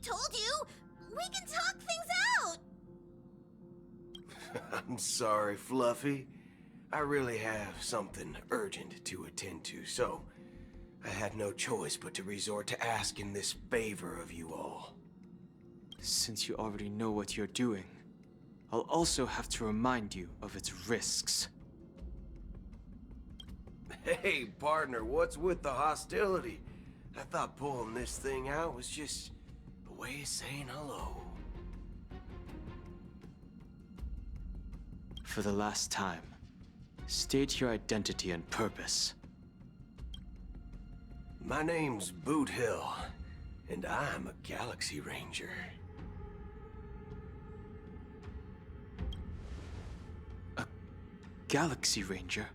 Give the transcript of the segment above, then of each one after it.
told you! We can talk things out! I'm sorry, Fluffy. I really have something urgent to attend to, so I had no choice but to resort to asking this favor of you all. Since you already know what you're doing, I'll also have to remind you of its risks. Hey, partner, what's with the hostility? I thought pulling this thing out was just a way of saying hello. For the last time, state your identity and purpose. My name's Boot Hill, and I'm a Galaxy Ranger. A Galaxy Ranger?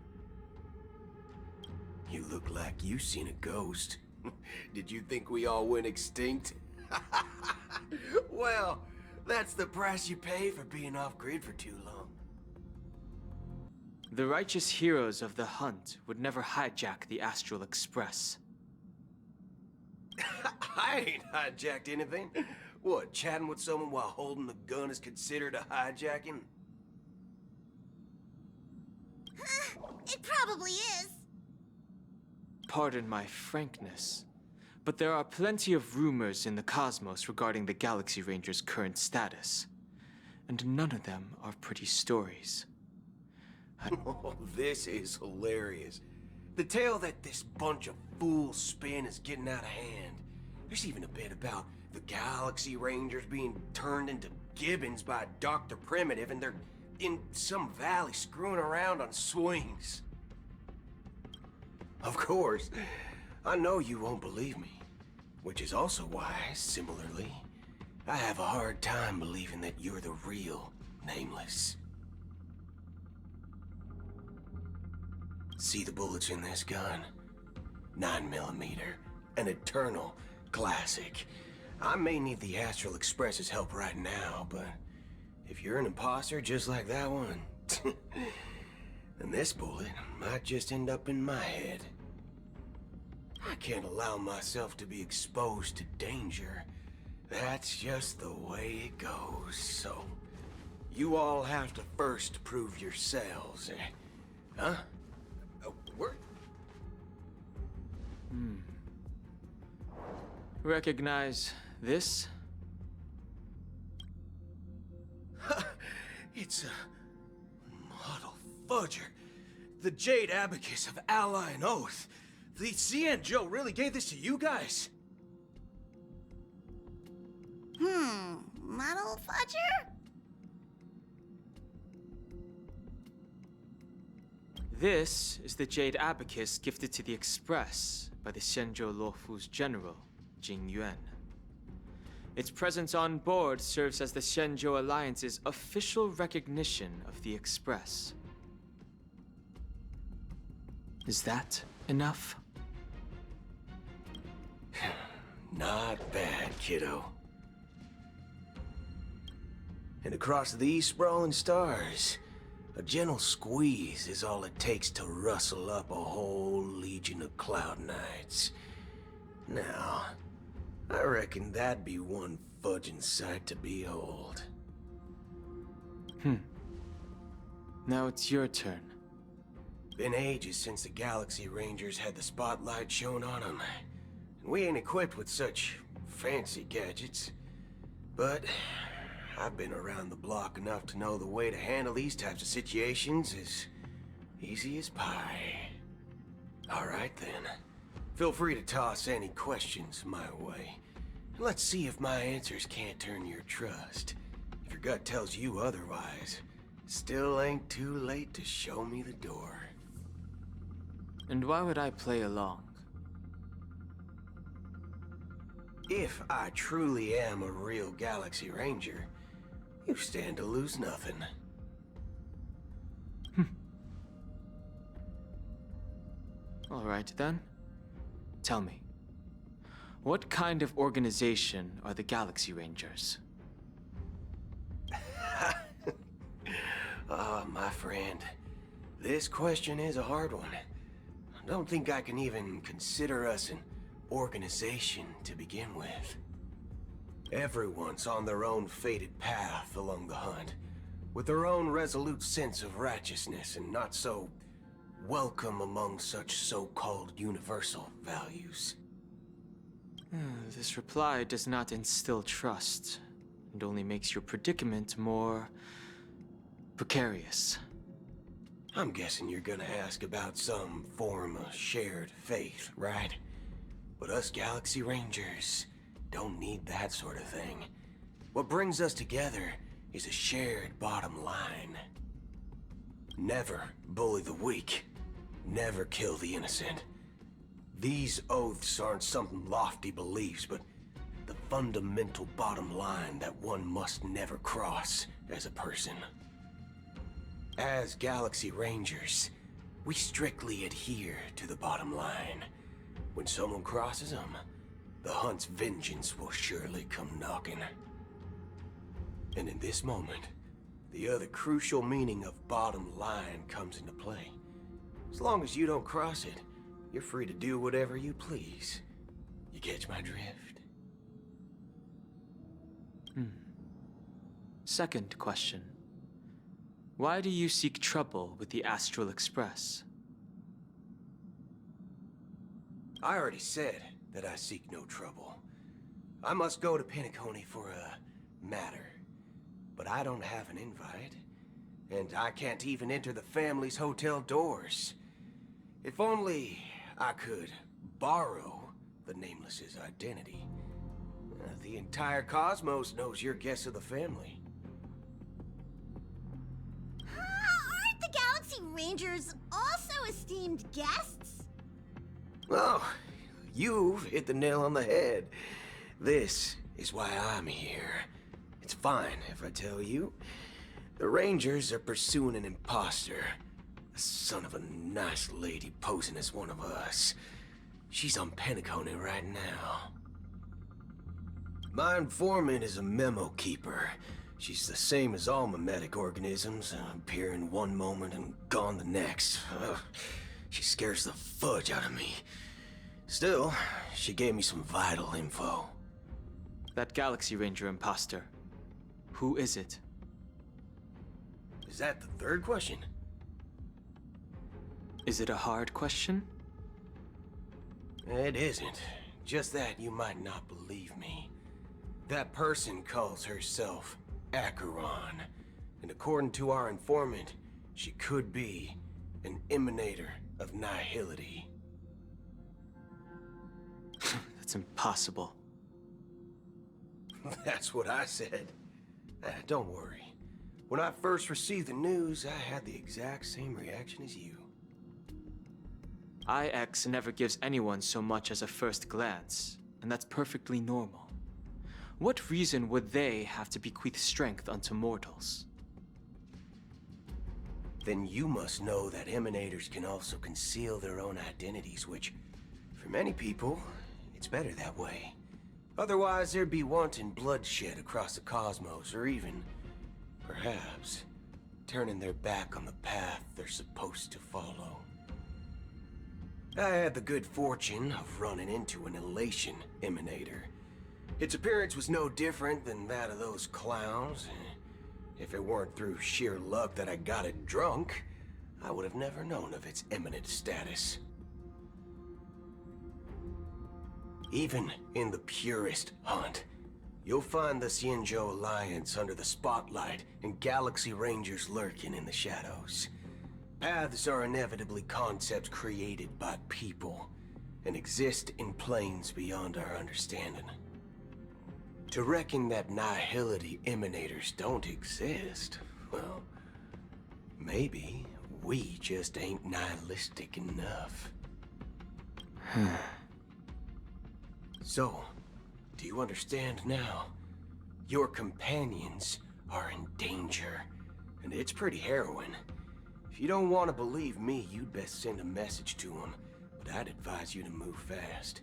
You look like you seen a ghost. Did you think we all went extinct? Well, that's the price you pay for being off-grid for too long. The righteous heroes of the hunt would never hijack the Astral Express. I ain't hijacked anything. What, chatting with someone while holding the gun is considered a hijacking? It probably is. Pardon my frankness, but there are plenty of rumors in the cosmos regarding the Galaxy Ranger's current status, and none of them are pretty stories. Oh, this is hilarious. The tale that this bunch of fools spin is getting out of hand. There's even a bit about the Galaxy Rangers being turned into gibbons by Dr. Primitive, and they're in some valley screwing around on swings. Of course, I know you won't believe me, which is also why, similarly, I have a hard time believing that you're the real Nameless. See the bullets in this gun? 9mm, an eternal classic. I may need the Astral Express's help right now, but if you're an imposter just like that one, then this bullet might just end up in my head. I can't allow myself to be exposed to danger. That's just the way it goes, so you all have to first prove yourselves, Huh? Where? Recognize this? It's a model fudger. The Jade Abacus of Ally and Oath. The CN Joe really gave this to you guys? Model fudger? This is the Jade Abacus gifted to the Express by the Xianzhou Luofu's general, Jing Yuan. Its presence on board serves as the Xianzhou Alliance's official recognition of the Express. Is that enough? Not bad, kiddo. And across these sprawling stars, a gentle squeeze is all it takes to rustle up a whole legion of Cloud Knights. Now, I reckon that'd be one fudging sight to behold. Now it's your turn. Been ages since the Galaxy Rangers had the spotlight shown on them. And we ain't equipped with such fancy gadgets. But I've been around the block enough to know the way to handle these types of situations is easy as pie. Alright then. Feel free to toss any questions my way. Let's see if my answers can't turn your trust. If your gut tells you otherwise, still ain't too late to show me the door. And why would I play along? If I truly am a real Galaxy Ranger, you stand to lose nothing. All right then. Tell me, what kind of organization are the Galaxy Rangers? My friend, this question is a hard one. I don't think I can even consider us an organization to begin with. Everyone's on their own fated path along the hunt, with their own resolute sense of righteousness and not so welcome among such so-called universal values. This reply does not instill trust, and only makes your predicament more precarious. I'm guessing you're gonna ask about some form of shared faith, right? But us Galaxy Rangers don't need that sort of thing. What brings us together is a shared bottom line. Never bully the weak. Never kill the innocent. These oaths aren't some lofty beliefs, but the fundamental bottom line that one must never cross as a person. As Galaxy Rangers, we strictly adhere to the bottom line. When someone crosses them, the hunt's vengeance will surely come knocking. And in this moment, the other crucial meaning of bottom line comes into play. As long as you don't cross it, you're free to do whatever you please. You catch my drift? Second question. Why do you seek trouble with the Astral Express? I already said that I seek no trouble. I must go to Peniconii for a matter. But I don't have an invite. And I can't even enter the family's hotel doors. If only I could borrow the Nameless's identity. The entire cosmos knows you're guests of the family. Aren't the Galaxy Rangers also esteemed guests? Well, you've hit the nail on the head. This is why I'm here. It's fine if I tell you. The Rangers are pursuing an imposter. A son of a nice lady posing as one of us. She's on Peniconii right now. My informant is a memo keeper. She's the same as all mimetic organisms, appearing one moment and gone the next. She scares the fudge out of me. Still, she gave me some vital info. That Galaxy Ranger imposter. Who is it? Is that the third question? Is it a hard question? It isn't. Just that you might not believe me. That person calls herself Acheron. And according to our informant, she could be an emanator of nihility. That's impossible. That's what I said. Don't worry. When I first received the news, I had the exact same reaction as you. IX never gives anyone so much as a first glance, and that's perfectly normal. What reason would they have to bequeath strength unto mortals? Then you must know that emanators can also conceal their own identities, which, for many people, it's better that way. Otherwise, there'd be wanton bloodshed across the cosmos, or even, perhaps, turning their back on the path they're supposed to follow. I had the good fortune of running into an elation emanator. Its appearance was no different than that of those clowns. If it weren't through sheer luck that I got it drunk, I would have never known of its eminent status. Even in the purest hunt, you'll find the Xianzhou Alliance under the spotlight and Galaxy Rangers lurking in the shadows. Paths are inevitably concepts created by people and exist in planes beyond our understanding. To reckon that nihility emanators don't exist, well, maybe we just ain't nihilistic enough. So, do you understand now? Your companions are in danger, and it's pretty harrowing. If you don't want to believe me, you'd best send a message to them, but I'd advise you to move fast.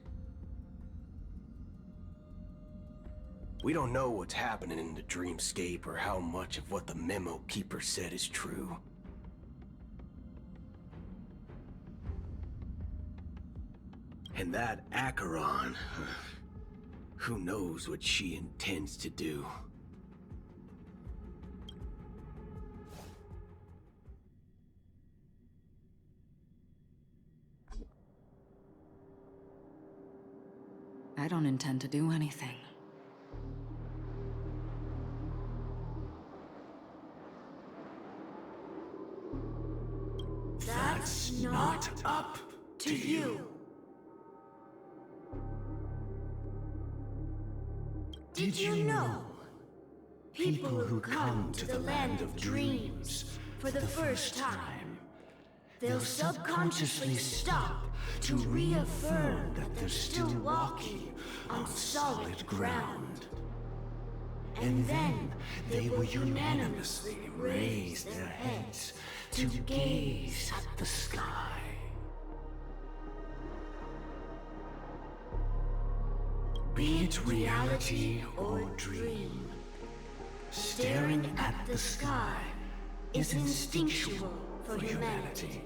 We don't know what's happening in the dreamscape or how much of what the memo keeper said is true. And that Acheron, Who knows what she intends to do? I don't intend to do anything. That's not up to you. Did you know? People who come to the land of dreams for the first time, they'll subconsciously stop to reaffirm that they're still walking on solid ground. And then they will unanimously raise their heads to gaze at the sky. Be it reality or dream, staring at the sky is instinctual for humanity.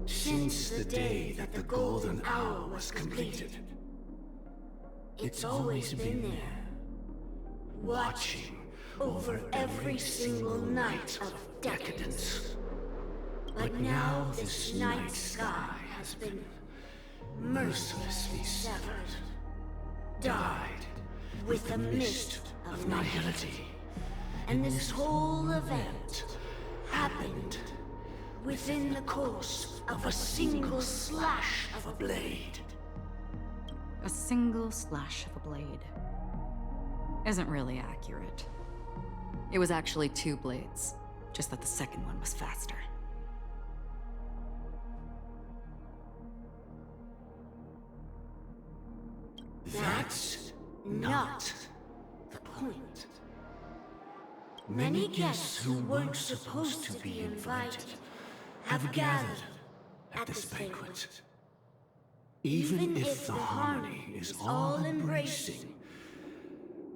Since the day that the golden hour was completed, it's always been there, watching over every single night of decadence. But now this night sky has been mercilessly severed, dyed with the mist of nihility. And this whole event happened within the course of a single slash of a blade. A single slash of a blade isn't really accurate. It was actually 2 blades, just that the second one was faster. That's not the point. Many guests who weren't supposed to be invited have gathered at this banquet. Even if the harmony is all-embracing,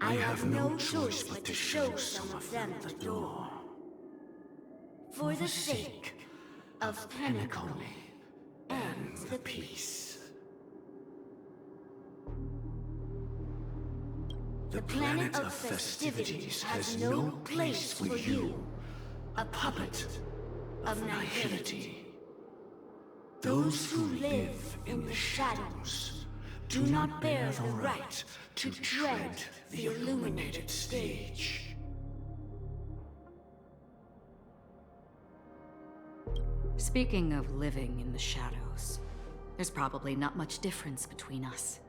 I have no choice but to show some of them the door. For the sake of Peniconii and the peace. The planet of festivities has no place for you, a puppet of nihility. Those who live in the shadows do not bear the right to tread the illuminated stage. Speaking of living in the shadows, there's probably not much difference between us.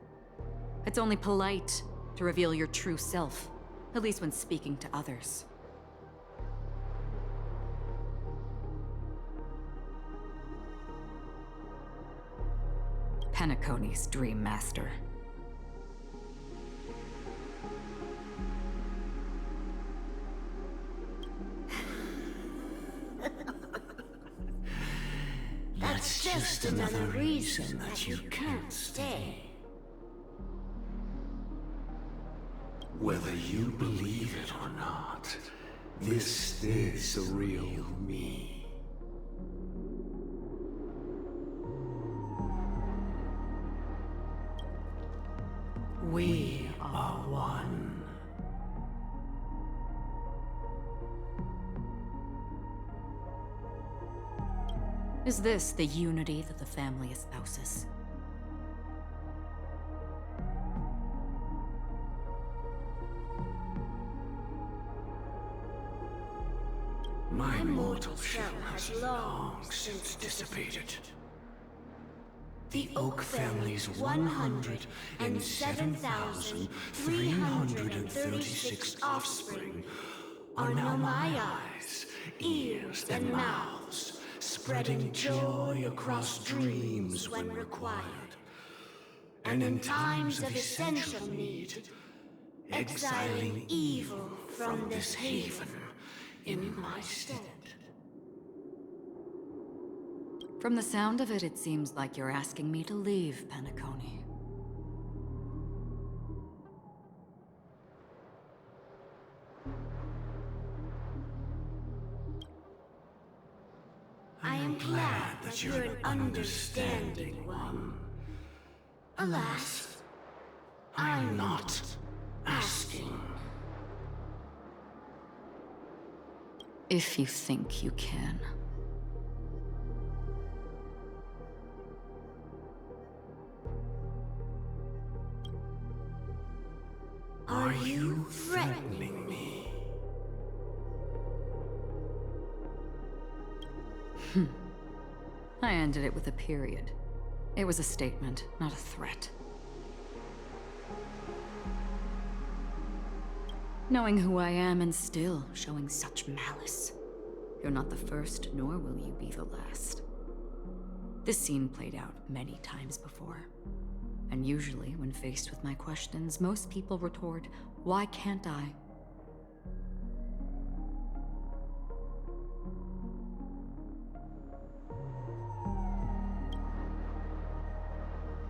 It's only polite to reveal your true self, at least when speaking to others. Penaconi's Dream Master. That's just another reason that you can't stay. Whether you believe it or not, this is the real me. We are one. Is this the unity that the family espouses? My mortal shell has long since dissipated. The Oak family's 107,336 offspring are now my eyes, ears, and mouths, spreading joy across dreams when required, and in times of essential need, exiling evil from this haven in my stead. From the sound of it, it seems like you're asking me to leave Peniconii. I am glad that you're an understanding one. Alas, I'm not asking. If you think you can. Are you threatening me? I ended it with a period. It was a statement, not a threat. Knowing who I am and still showing such malice. You're not the first, nor will you be the last. This scene played out many times before. And usually, when faced with my questions, most people retort, "Why can't I?"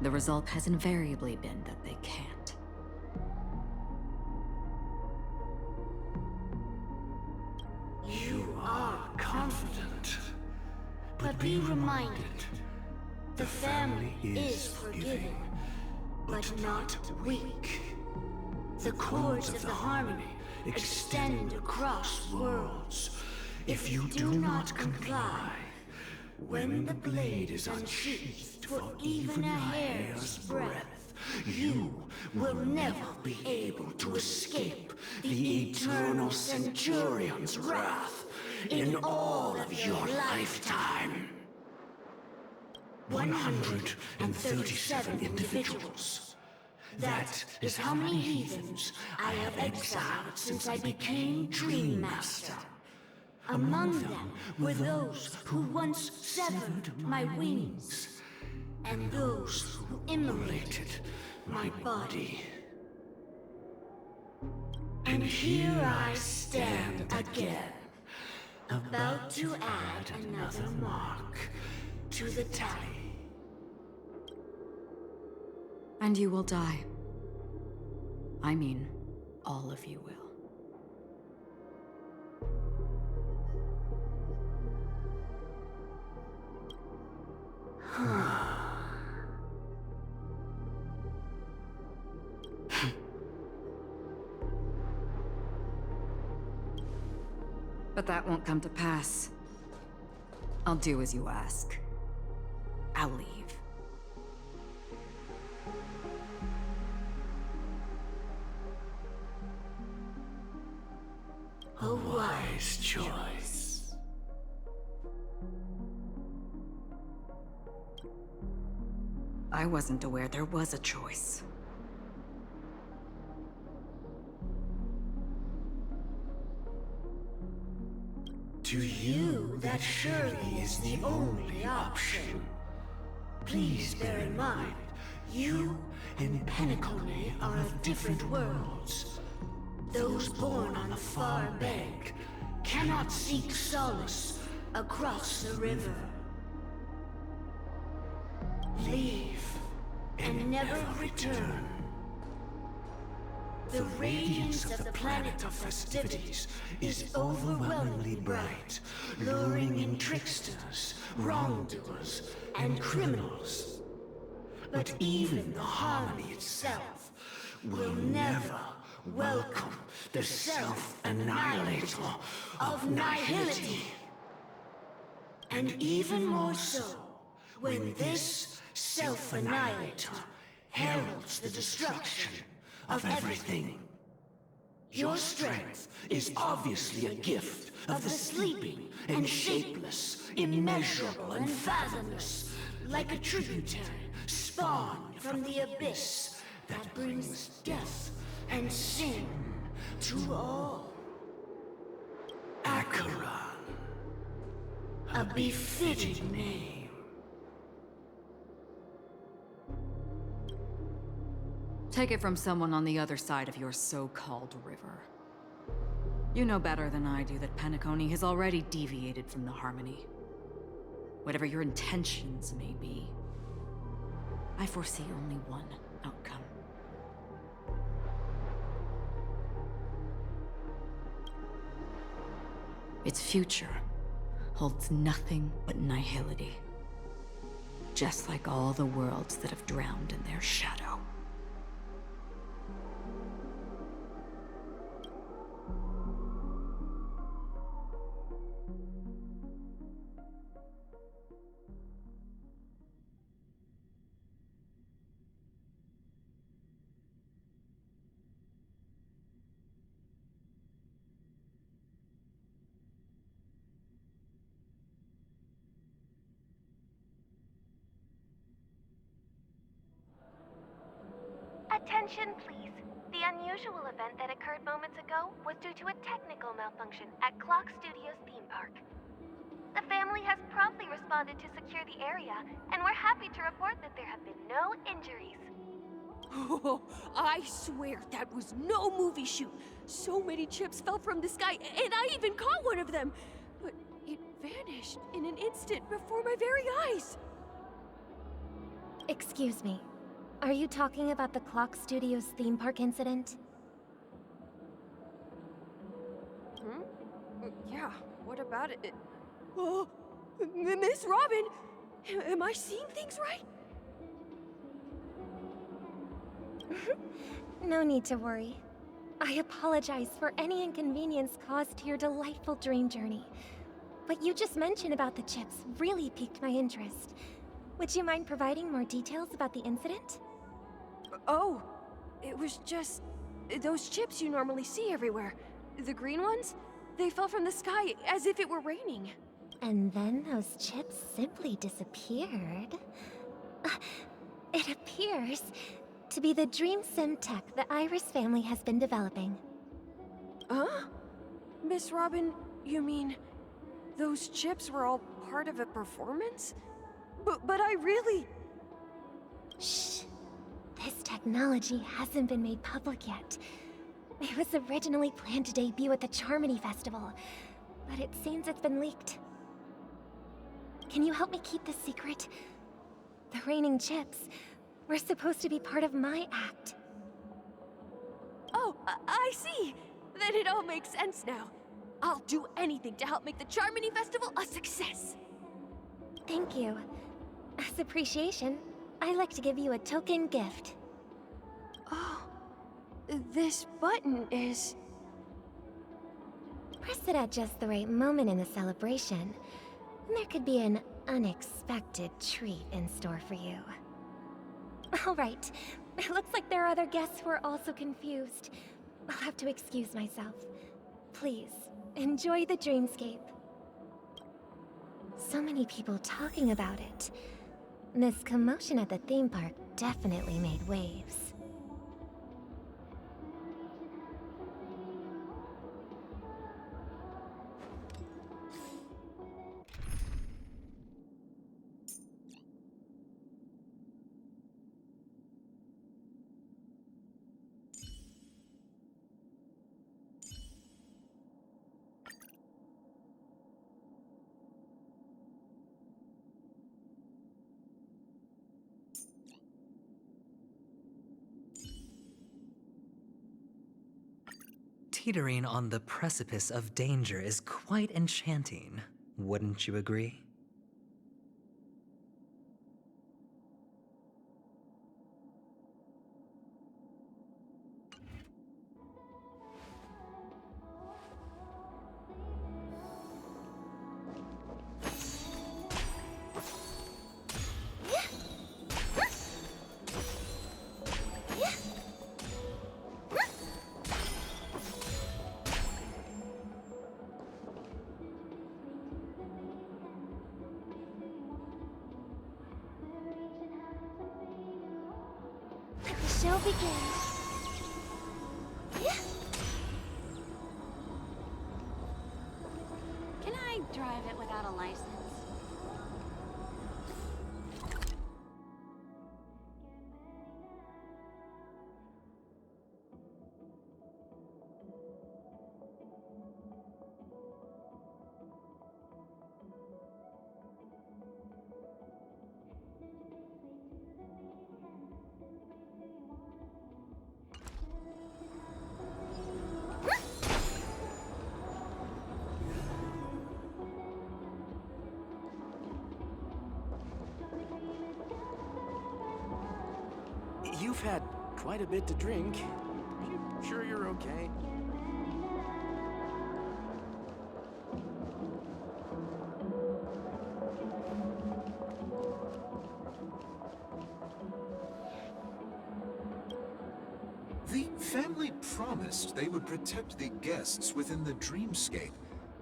The result has invariably been that they can't. You are confident. But be reminded, the family is forgiving, but not weak. The cords of the harmony extend across worlds. If you do not comply, when the blade is unsheathed for even a hair's breadth, you will never be able to escape the eternal Centurion's wrath in all of your lifetime. 137 individuals. That is how many heathens I have exiled since I became Dream Master. Among them were those who once severed my wings, and those who immolated my body. And here I stand again, about to add another mark to the tally. And you will die. I mean, all of you will. But that won't come to pass. I'll do as you ask. I'll leave. A wise choice. I wasn't aware there was a choice. To you, that surely is the only option. Please bear in mind, you and Peniconii are of different worlds. Those born on the far bank cannot seek solace across the river. Leave and never return. The radiance of the planet of festivities is overwhelmingly bright, luring in tricksters, wrongdoers, and criminals. But even the harmony itself will never welcome the self-annihilator of nihility. And even more so, when this self-annihilator heralds the destruction of everything. Your strength is obviously a gift of the sleeping and shapeless, immeasurable and fathomless, like a tributary spawned from the abyss that brings death and sin to all. Acheron, a befitting name. Take it from someone on the other side of your so-called river. You know better than I do that Peniconii has already deviated from the harmony. Whatever your intentions may be, I foresee only one outcome. Its future holds nothing but nihility. Just like all the worlds that have drowned in their shadow. Attention, please. The unusual event that occurred moments ago was due to a technical malfunction at Clock Studios theme park. The family has promptly responded to secure the area, and we're happy to report that there have been no injuries. Oh, I swear that was no movie shoot. So many chips fell from the sky, and I even caught one of them. But it vanished in an instant before my very eyes. Excuse me. Are you talking about the Clock Studios theme park incident? Yeah, what about it? Oh, Miss Robin! Am I seeing things right? No need to worry. I apologize for any inconvenience caused to your delightful dream journey. What you just mentioned about the chips really piqued my interest. Would you mind providing more details about the incident? Oh, it was just those chips you normally see everywhere. The green ones? They fell from the sky as if it were raining. And then those chips simply disappeared. It appears to be the dream sim tech the Iris family has been developing. Huh? Miss Robin, you mean those chips were all part of a performance? But I really... Shh. This technology hasn't been made public yet. It was originally planned to debut at the Charmony Festival, but it seems it's been leaked. Can you help me keep this secret? The raining chips were supposed to be part of my act. Oh, I see! Then it all makes sense now. I'll do anything to help make the Charmony Festival a success! Thank you. As appreciation, I'd like to give you a token gift. Oh, this button is... Press it at just the right moment in the celebration. There could be an unexpected treat in store for you. All right. It looks like there are other guests who are also confused. I'll have to excuse myself. Please, enjoy the dreamscape. So many people talking about it. This commotion at the theme park definitely made waves. Teetering on the precipice of danger is quite enchanting, wouldn't you agree? Let the show begin. Can I drive it without a license? You've had quite a bit to drink. Are you sure you're okay? The family promised they would protect the guests within the dreamscape,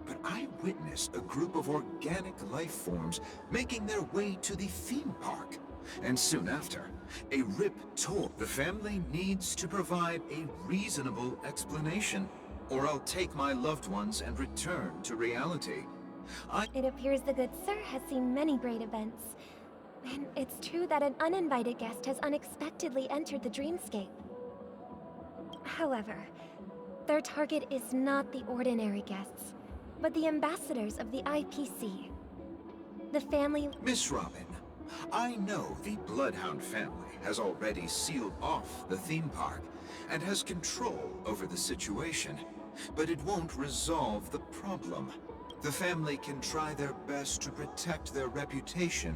but I witnessed a group of organic life forms making their way to the theme park. And soon after, a rip tore. The family needs to provide a reasonable explanation, or I'll take my loved ones and return to reality. It appears the good sir has seen many great events. And it's true that an uninvited guest has unexpectedly entered the dreamscape. However, their target is not the ordinary guests, but the ambassadors of the IPC. The family... Miss Robin, I know the Bloodhound family has already sealed off the theme park and has control over the situation, but it won't resolve the problem. The family can try their best to protect their reputation,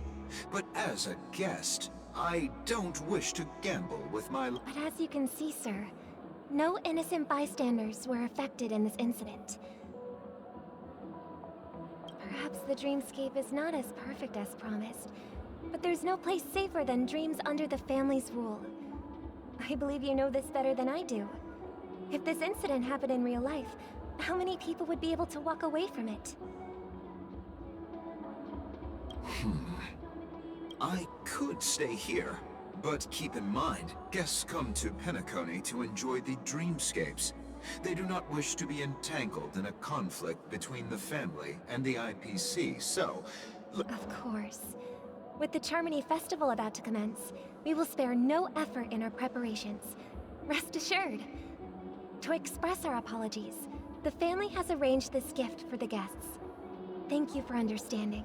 but as a guest, I don't wish to gamble with my... But as you can see, sir, no innocent bystanders were affected in this incident. Perhaps the dreamscape is not as perfect as promised, but there's no place safer than dreams under the family's rule. I believe you know this better than I do. If this incident happened in real life, how many people would be able to walk away from it? I could stay here, but keep in mind, guests come to Peniconii to enjoy the dreamscapes. They do not wish to be entangled in a conflict between the family and the IPC, so... Of course. With the Charmony Festival about to commence, we will spare no effort in our preparations. Rest assured. To express our apologies, the family has arranged this gift for the guests. Thank you for understanding.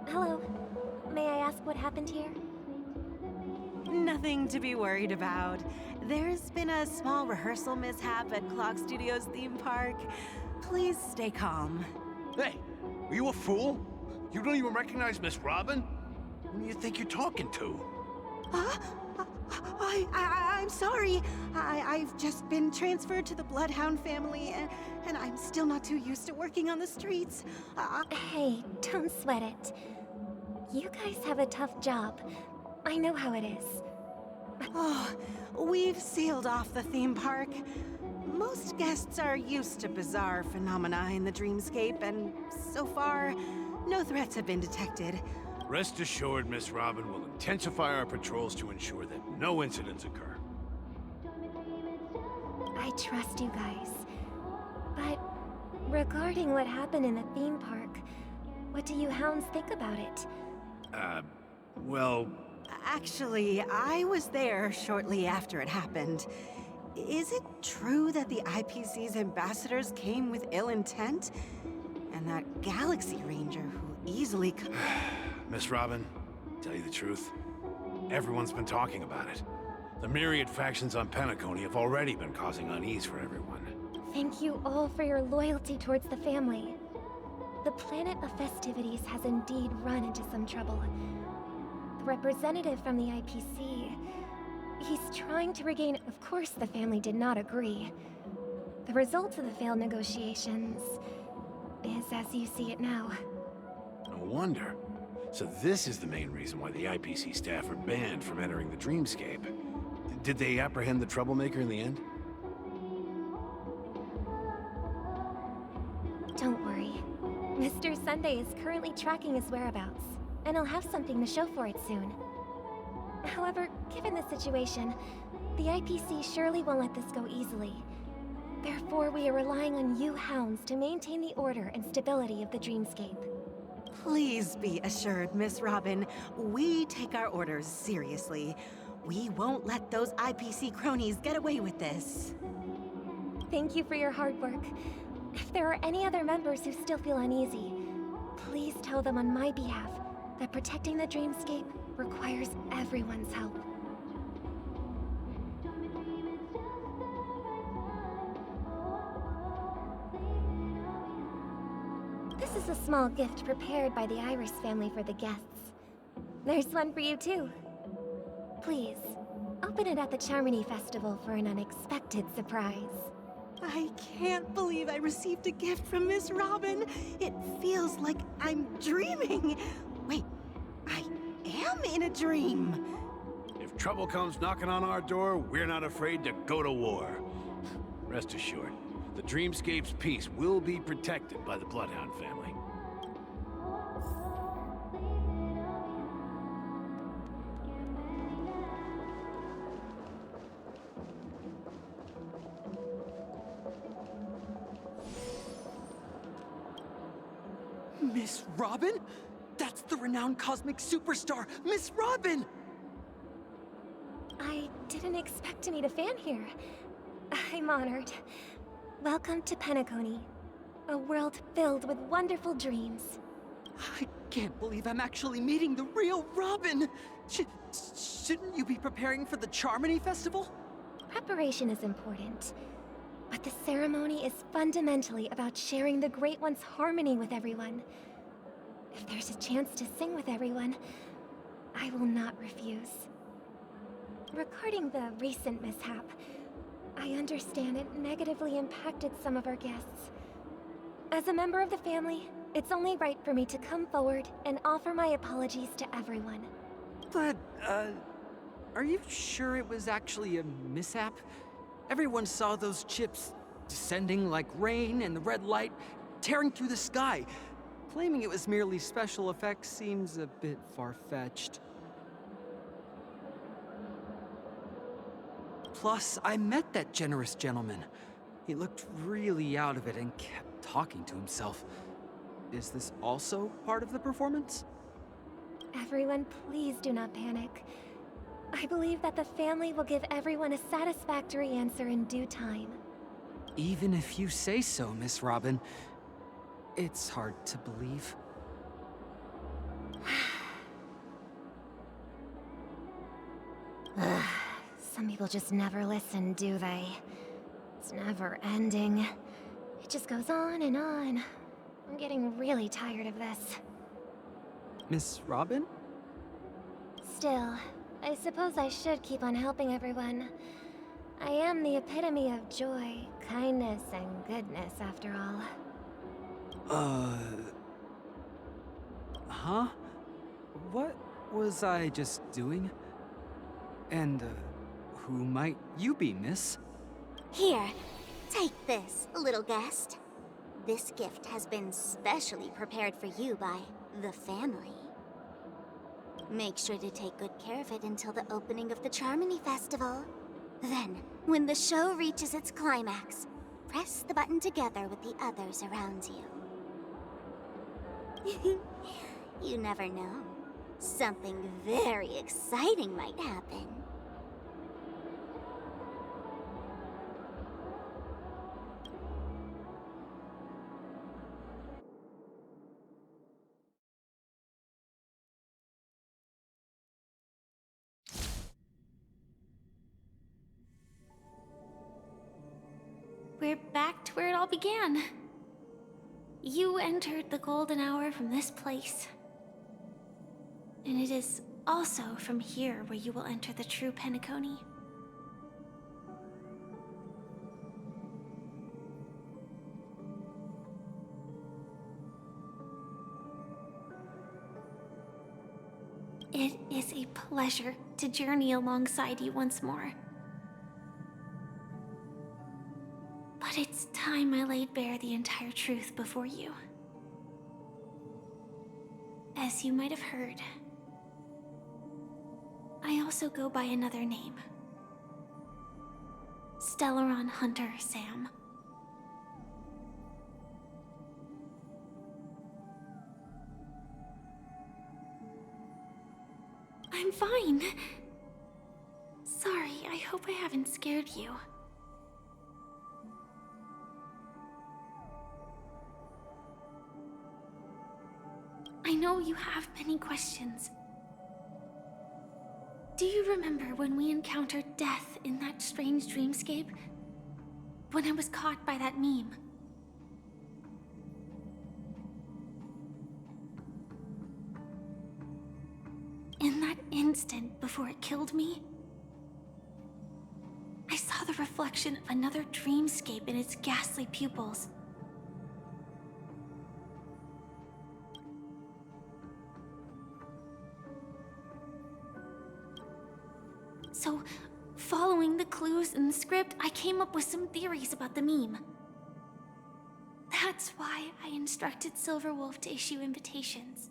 Hello. May I ask what happened here? Nothing to be worried about. There's been a small rehearsal mishap at Clock Studios theme park. Please stay calm. Hey, are you a fool? You don't even recognize Miss Robin? Who do you think you're talking to? I'm sorry. I've just been transferred to the Bloodhound family, and I'm still not too used to working on the streets. Hey, don't sweat it. You guys have a tough job. I know how it is. Oh, we've sealed off the theme park. Most guests are used to bizarre phenomena in the dreamscape, and so far, no threats have been detected. Rest assured, Miss Robin will intensify our patrols to ensure that no incidents occur. I trust you guys. But regarding what happened in the theme park, what do you hounds think about it? Well... Actually, I was there shortly after it happened. Is it true that the IPC's ambassadors came with ill intent? And that Galaxy Ranger who easily... Miss Robin, tell you the truth, everyone's been talking about it. The myriad factions on Peniconii have already been causing unease for everyone. Thank you all for your loyalty towards the family. The planet of festivities has indeed run into some trouble. The representative from the IPC, he's trying to regain... Of course the family did not agree. The result of the failed negotiations is as you see it now. No wonder. So this is the main reason why the IPC staff are banned from entering the dreamscape. Did they apprehend the troublemaker in the end? Don't worry. Mr. Sunday is currently tracking his whereabouts, and he'll have something to show for it soon. However, given the situation, the IPC surely won't let this go easily. Therefore, we are relying on you hounds to maintain the order and stability of the dreamscape. Please be assured, Miss Robin, we take our orders seriously. We won't let those IPC cronies get away with this. Thank you for your hard work. If there are any other members who still feel uneasy, please tell them on my behalf that protecting the dreamscape requires everyone's help. This is a small gift prepared by the Iris family for the guests. There's one for you too. Please, open it at the Charmony Festival for an unexpected surprise. I can't believe I received a gift from Miss Robin. It feels like I'm dreaming. Wait, I am in a dream. If trouble comes knocking on our door, we're not afraid to go to war. Rest assured, the Dreamscape's peace will be protected by the Bloodhound family. Miss Robin? That's the renowned cosmic superstar, Miss Robin! I didn't expect to meet a fan here. I'm honored. Welcome to Peniconii, a world filled with wonderful dreams. I can't believe I'm actually meeting the real Robin! Shouldn't you be preparing for the Charmony Festival? Preparation is important, but the ceremony is fundamentally about sharing the Great One's harmony with everyone. If there's a chance to sing with everyone, I will not refuse. Regarding the recent mishap, I understand it negatively impacted some of our guests. As a member of the family, it's only right for me to come forward and offer my apologies to everyone. But, are you sure it was actually a mishap? Everyone saw those chips descending like rain and the red light tearing through the sky. Claiming it was merely special effects seems a bit far-fetched. Plus, I met that generous gentleman. He looked really out of it and kept talking to himself. Is this also part of the performance? Everyone, please do not panic. I believe that the family will give everyone a satisfactory answer in due time. Even if you say so, Miss Robin, it's hard to believe. Some people just never listen, do they? It's never ending. It just goes on and on. I'm getting really tired of this. Miss Robin? Still, I suppose I should keep on helping everyone. I am the epitome of joy, kindness, and goodness, after all. Huh? What was I just doing? And, who might you be, miss? Here, take this, little guest. This gift has been specially prepared for you by the family. Make sure to take good care of it until the opening of the Charmony Festival. Then, when the show reaches its climax, press the button together with the others around you. You never know. Something very exciting might happen. We're back to where it all began. You entered the golden hour from this place. And it is also from here where you will enter the true Peniconii. It is a pleasure to journey alongside you once more. But it's time I laid bare the entire truth before you. As you might have heard, I also go by another name. Stellaron Hunter Sam. I'm fine. Sorry, I hope I haven't scared you. I know you have many questions. Do you remember when we encountered death in that strange dreamscape? When I was caught by that meme? In that instant before it killed me, I saw the reflection of another dreamscape in its ghastly pupils. So, following the clues in the script, I came up with some theories about the meme. That's why I instructed Silverwolf to issue invitations,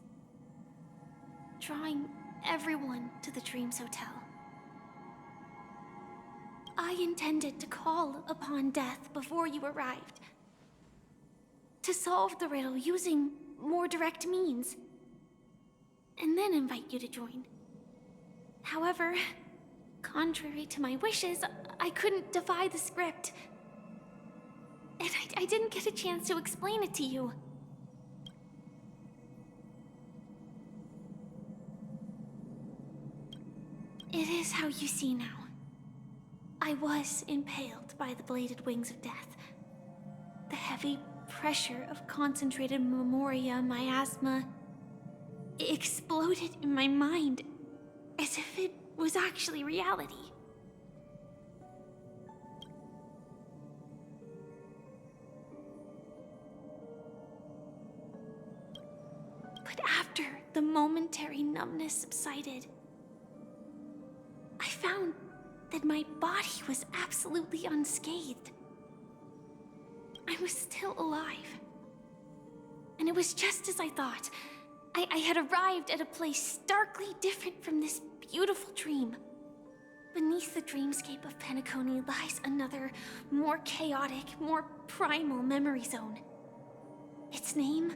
drawing everyone to the Dreams Hotel. I intended to call upon death before you arrived, to solve the riddle using more direct means, and then invite you to join. However, contrary to my wishes, I couldn't defy the script. And I didn't get a chance to explain it to you. It is how you see now. I was impaled by the bladed wings of death. The heavy pressure of concentrated memoria miasma exploded in my mind as if it was actually reality. But after the momentary numbness subsided, I found that my body was absolutely unscathed. I was still alive. And it was just as I thought. I had arrived at a place starkly different from this beautiful dream. Beneath the dreamscape of Peniconii lies another, more chaotic, more primal memory zone. Its name?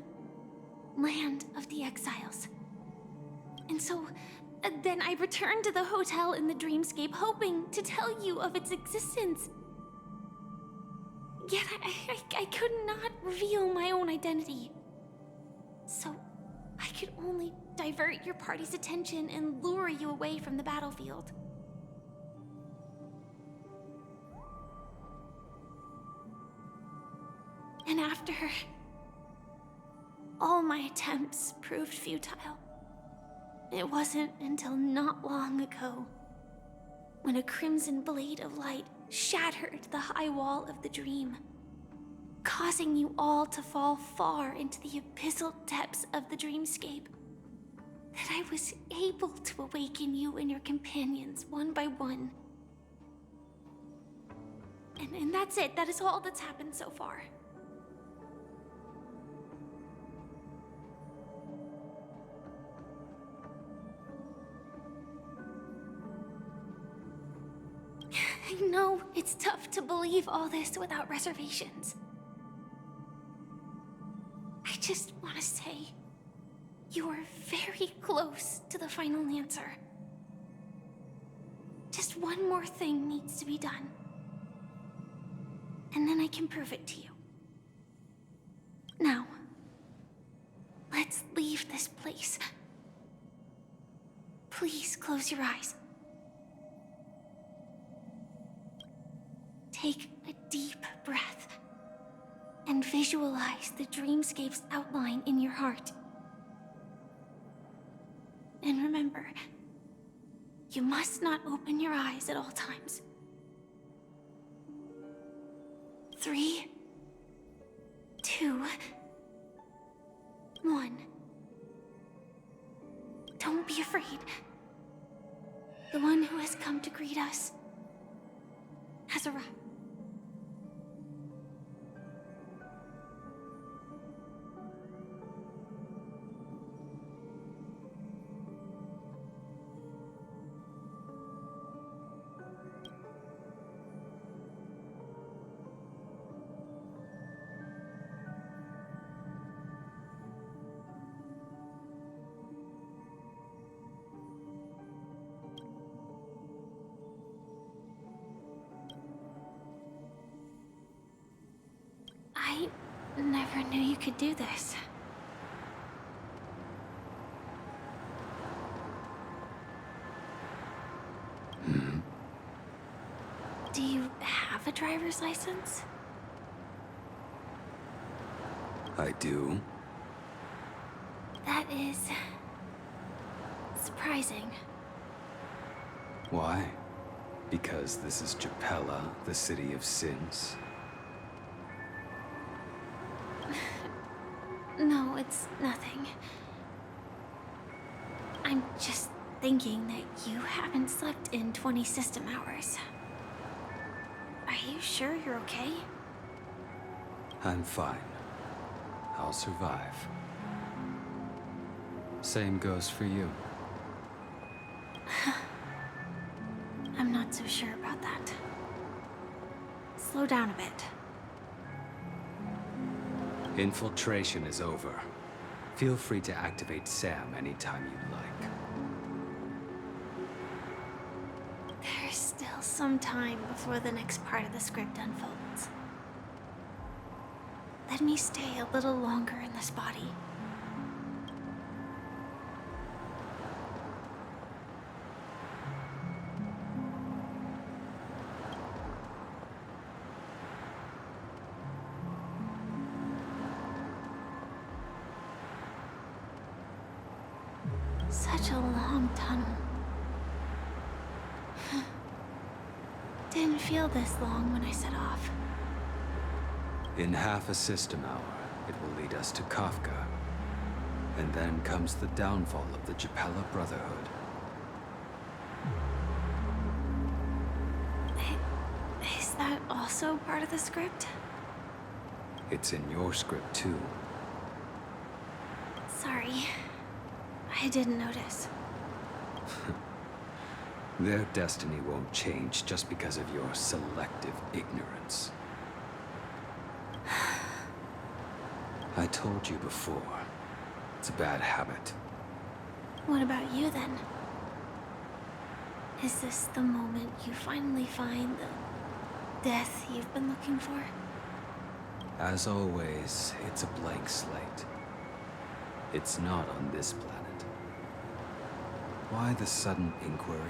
Land of the Exiles. And so, then I returned to the hotel in the dreamscape, hoping to tell you of its existence. Yet I could not reveal my own identity. So, I could only divert your party's attention and lure you away from the battlefield. And after all my attempts proved futile, it wasn't until not long ago when a crimson blade of light shattered the high wall of the dream, causing you all to fall far into the abyssal depths of the dreamscape, that I was able to awaken you and your companions one by one. And that's it. That is all that's happened so far. I know it's tough to believe all this without reservations. I just want to say, you are very close to the final answer. Just one more thing needs to be done. And then I can prove it to you. Now, let's leave this place. Please close your eyes. Take a deep breath and visualize the dreamscape's outline in your heart. And remember, you must not open your eyes at all times. 3, 2, 1. Don't be afraid. The one who has come to greet us has arrived. I never knew you could do this. Do you have a driver's license? I do. That is surprising. Why? Because this is Japella, the city of sins? No, it's nothing. I'm just thinking that you haven't slept in 20 system hours. Are you sure you're okay? I'm fine. I'll survive. Same goes for you. I'm not so sure about that. Slow down a bit. Infiltration is over. Feel free to activate Sam anytime you'd like. There's still some time before the next part of the script unfolds. Let me stay a little longer in this body. Such a long tunnel. Didn't feel this long when I set off. In half a system hour, it will lead us to Kafka. And then comes the downfall of the Japella Brotherhood. Is that also part of the script? It's in your script too. Sorry. I didn't notice. Their destiny won't change just because of your selective ignorance. I told you before, it's a bad habit. What about you then? Is this the moment you finally find the death you've been looking for? As always, it's a blank slate. It's not on this planet. Why the sudden inquiry?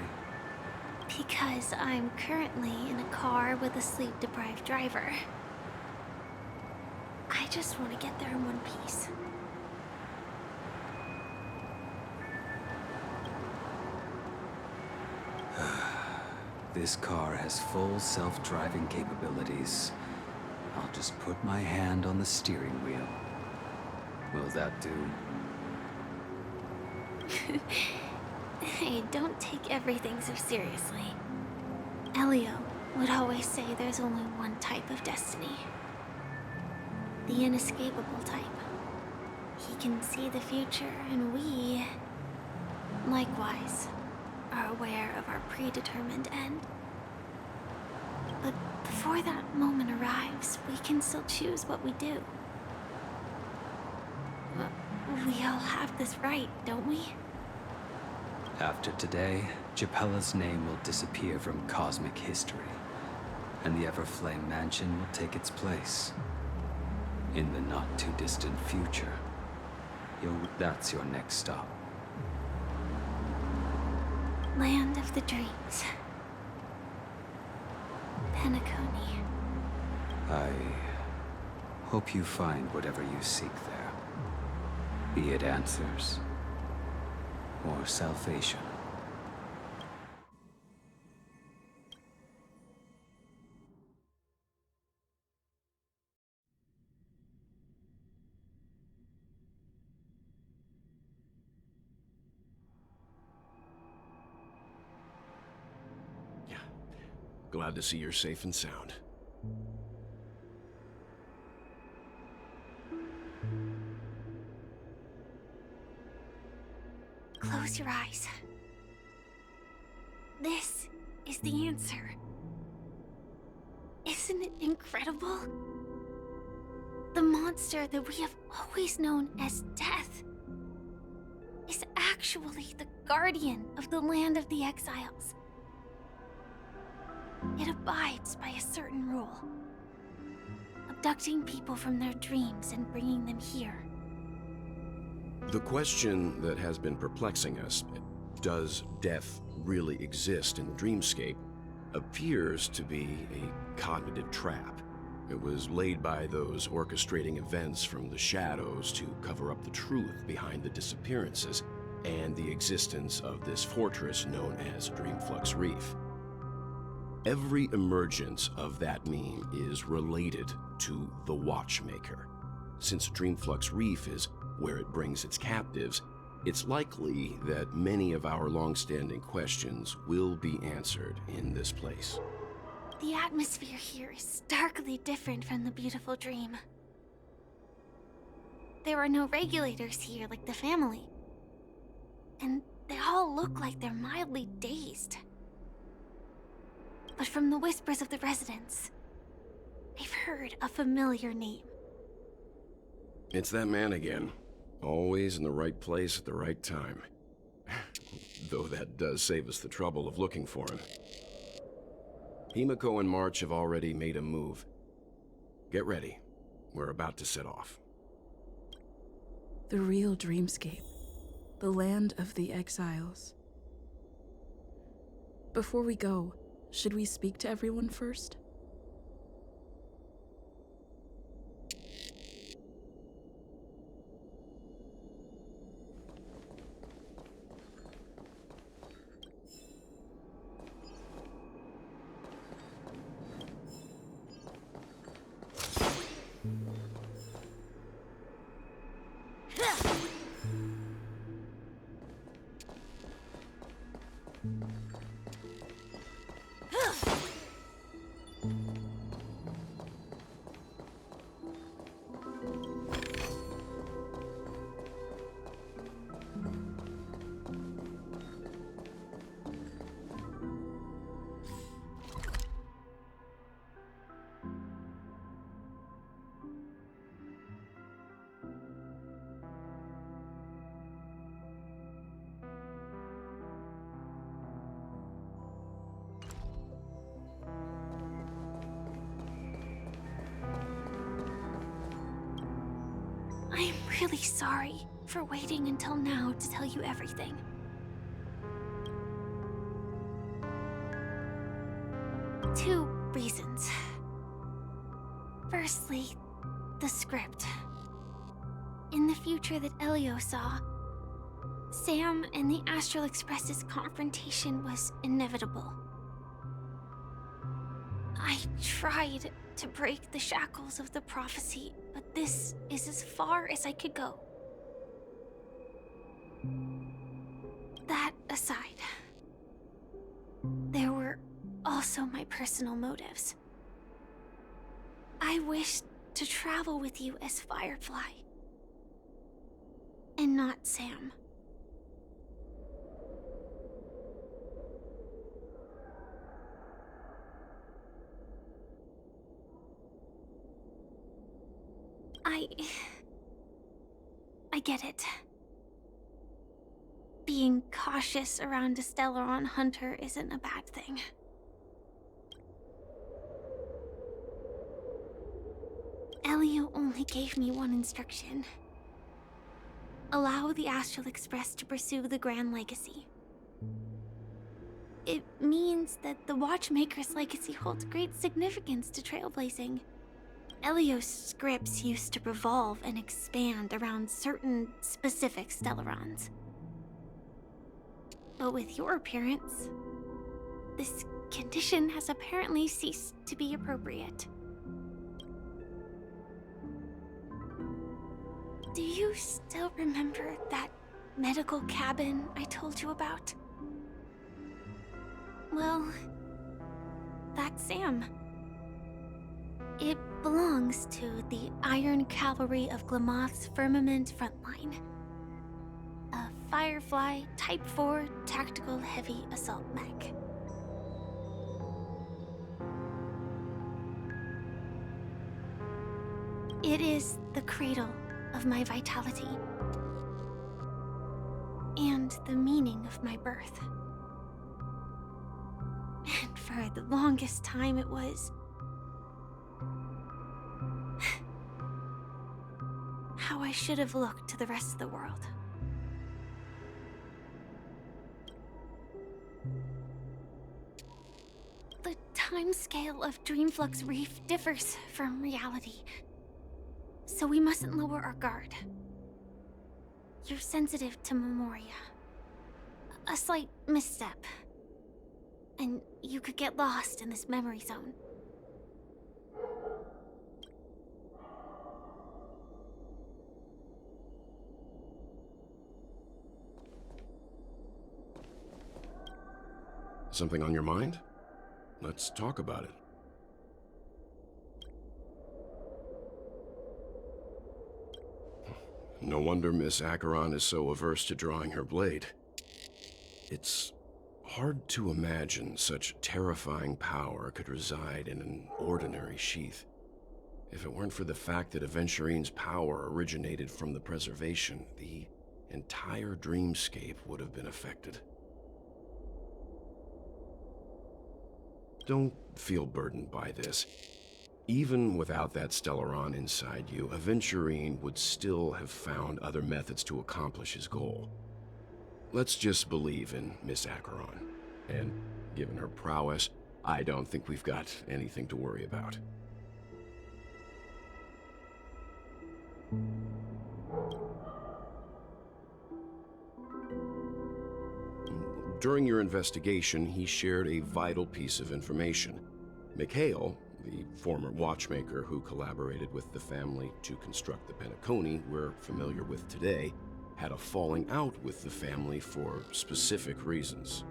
Because I'm currently in a car with a sleep-deprived driver. I just want to get there in one piece. This car has full self-driving capabilities. I'll just put my hand on the steering wheel. Will that do? Hey, don't take everything so seriously. Elio would always say there's only one type of destiny. The inescapable type. He can see the future, and we, likewise, are aware of our predetermined end. But before that moment arrives, we can still choose what we do. We all have this right, don't we? After today, Japella's name will disappear from cosmic history, and the Everflame Mansion will take its place. In the not-too-distant future. That's your next stop. Land of the Dreams. Peniconii. I hope you find whatever you seek there. Be it answers or salvation. Glad to see you're safe and sound. Close your eyes. This is the answer. Isn't it incredible? The monster that we have always known as Death is actually the guardian of the land of the exiles. It abides by a certain rule. Abducting people from their dreams and bringing them here. The question that has been perplexing us, does death really exist in the dreamscape, appears to be a cognitive trap. It was laid by those orchestrating events from the shadows to cover up the truth behind the disappearances and the existence of this fortress known as Dreamflux Reef. Every emergence of that meme is related to the Watchmaker. Since Dreamflux Reef is where it brings its captives, it's likely that many of our long-standing questions will be answered in this place. The atmosphere here is starkly different from the beautiful dream. There are no regulators here like the family. And they all look like they're mildly dazed. But from the whispers of the residents, I've heard a familiar name. It's that man again. Always in the right place at the right time. Though that does save us the trouble of looking for him. Himiko and March have already made a move. Get ready. We're about to set off. The real dreamscape. The land of the exiles. Before we go, should we speak to everyone first? I'm really sorry for waiting until now to tell you everything. Two reasons. Firstly, the script. In the future that Elio saw, Sam and the Astral Express's confrontation was inevitable. I tried to break the shackles of the prophecy, but this is as far as I could go. That aside, there were also my personal motives. I wished to travel with you as Firefly, and not Sam. I get it. Being cautious around a Stellaron hunter isn't a bad thing. Elio only gave me one instruction. Allow the Astral Express to pursue the Grand Legacy. It means that the Watchmaker's legacy holds great significance to trailblazing. Elio's scripts used to revolve and expand around certain specific Stellarons. But with your appearance, this condition has apparently ceased to be appropriate. Do you still remember that medical cabin I told you about? Well, that's Sam. It belongs to the Iron Cavalry of Glamoth's Firmament Frontline. A Firefly Type 4 Tactical Heavy Assault Mech. It is the cradle of my vitality. And the meaning of my birth. And for the longest time it was how I should have looked to the rest of the world. The timescale of Dreamflux Reef differs from reality, so we mustn't lower our guard. You're sensitive to Memoria. A slight misstep, and you could get lost in this memory zone. Something on your mind? Let's talk about it. No wonder Miss Acheron is so averse to drawing her blade. It's hard to imagine such terrifying power could reside in an ordinary sheath. If it weren't for the fact that Aventurine's power originated from the preservation, the entire dreamscape would have been affected. Don't feel burdened by this. Even without that Stellaron inside you, Aventurine would still have found other methods to accomplish his goal. Let's just believe in Miss Acheron. And given her prowess, I don't think we've got anything to worry about. During your investigation, he shared a vital piece of information. Mikhail, the former watchmaker who collaborated with the family to construct the Peniconii we're familiar with today, had a falling out with the family for specific reasons.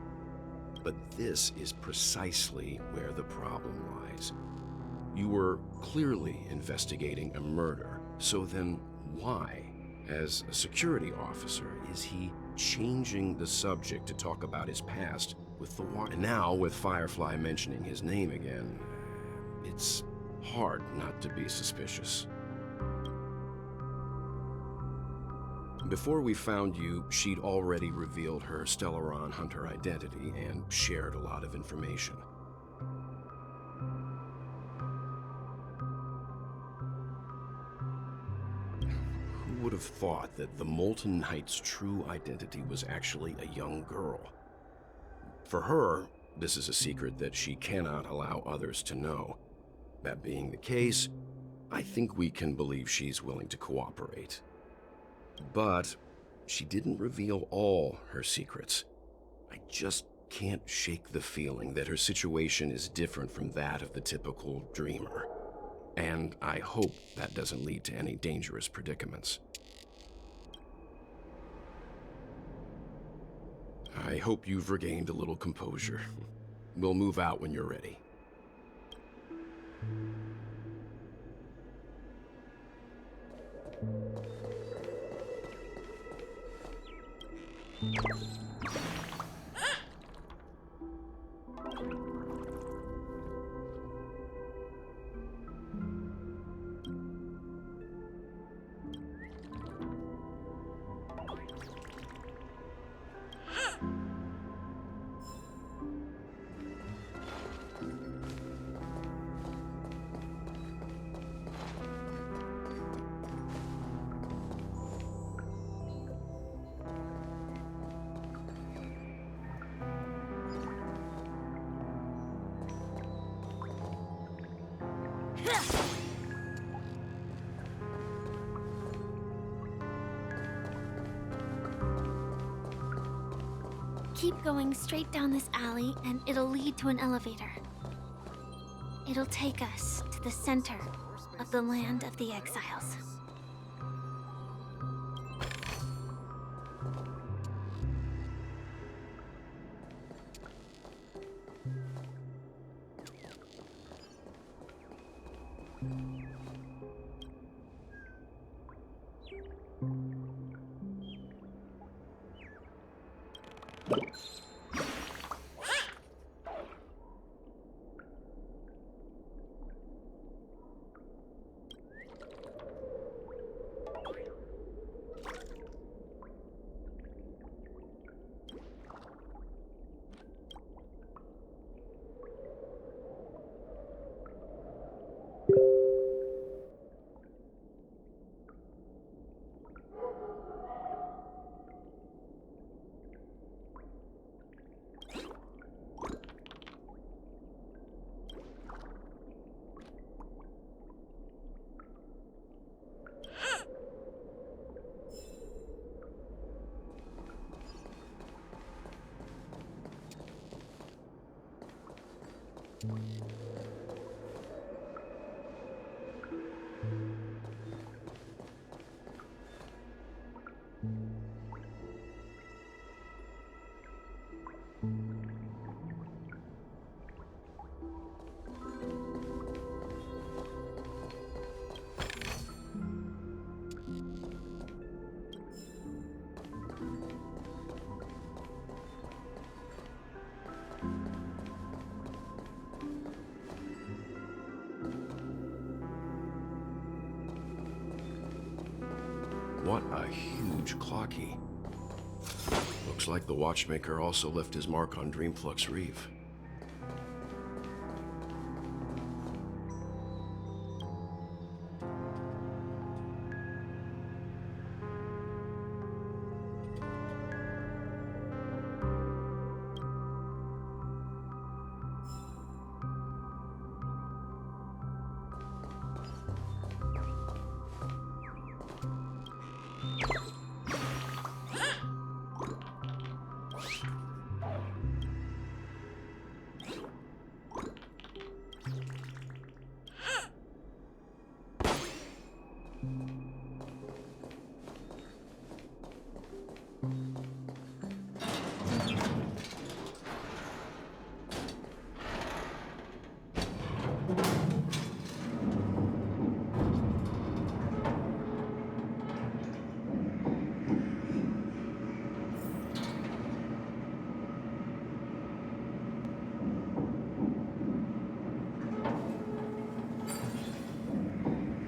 But this is precisely where the problem lies. You were clearly investigating a murder, so then why, as a security officer, is he changing the subject to talk about his past with the watch? And now, with Firefly mentioning his name again, it's hard not to be suspicious. Before we found you, she'd already revealed her Stellaron Hunter identity and shared a lot of information. Who would have thought that the Molten Knight's true identity was actually a young girl? For her, this is a secret that she cannot allow others to know. That being the case, I think we can believe she's willing to cooperate. But she didn't reveal all her secrets. I just can't shake the feeling that her situation is different from that of the typical dreamer. And I hope that doesn't lead to any dangerous predicaments. I hope you've regained a little composure. We'll move out when you're ready. Keep going straight down this alley, and it'll lead to an elevator. It'll take us to the center of the land of the exiles. What a huge clock key. Looks like the watchmaker also left his mark on Dreamflux Reef.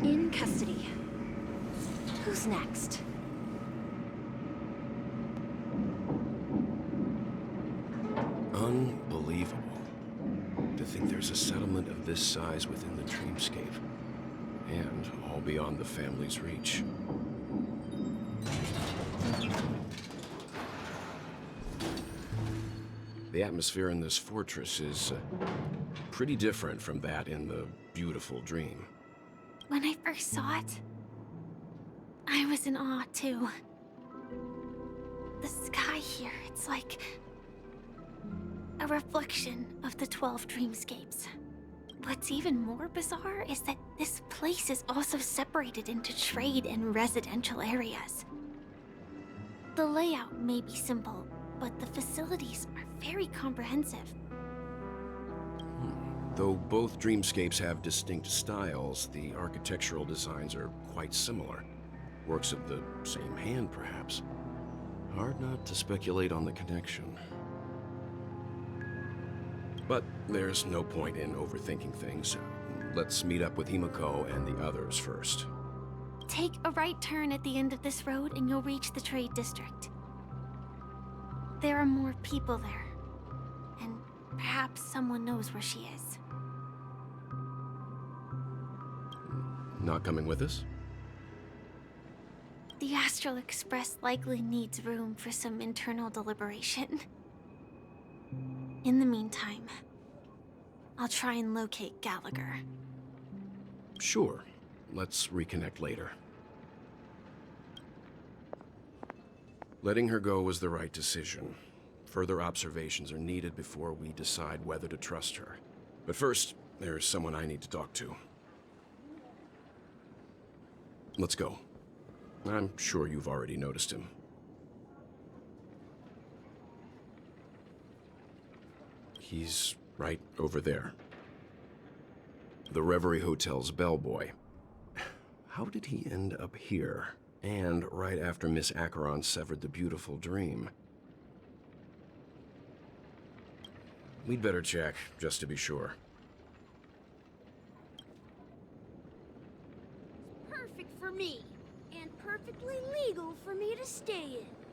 In custody. Who's next? Unbelievable. To think there's a settlement of this size within the dreamscape. And all beyond the family's reach. The atmosphere in this fortress is pretty different from that in the beautiful dream. When I first saw it, I was in awe too. The sky here, it's like a reflection of the 12 dreamscapes. What's even more bizarre is that this place is also separated into trade and residential areas. The layout may be simple, but the facilities are very comprehensive. Though both dreamscapes have distinct styles, the architectural designs are quite similar. Works of the same hand, perhaps. Hard not to speculate on the connection. But there's no point in overthinking things. Let's meet up with Himiko and the others first. Take a right turn at the end of this road and you'll reach the trade district. There are more people there, and perhaps someone knows where she is. Not coming with us? The Astral Express likely needs room for some internal deliberation. In the meantime, I'll try and locate Gallagher. Sure. Let's reconnect later. Letting her go was the right decision. Further observations are needed before we decide whether to trust her. But first, there's someone I need to talk to. Let's go. I'm sure you've already noticed him. He's right over there. The Reverie Hotel's bellboy. How did he end up here? And right after Miss Acheron severed the beautiful dream. We'd better check, just to be sure. Perfect for me, and perfectly legal for me to stay in.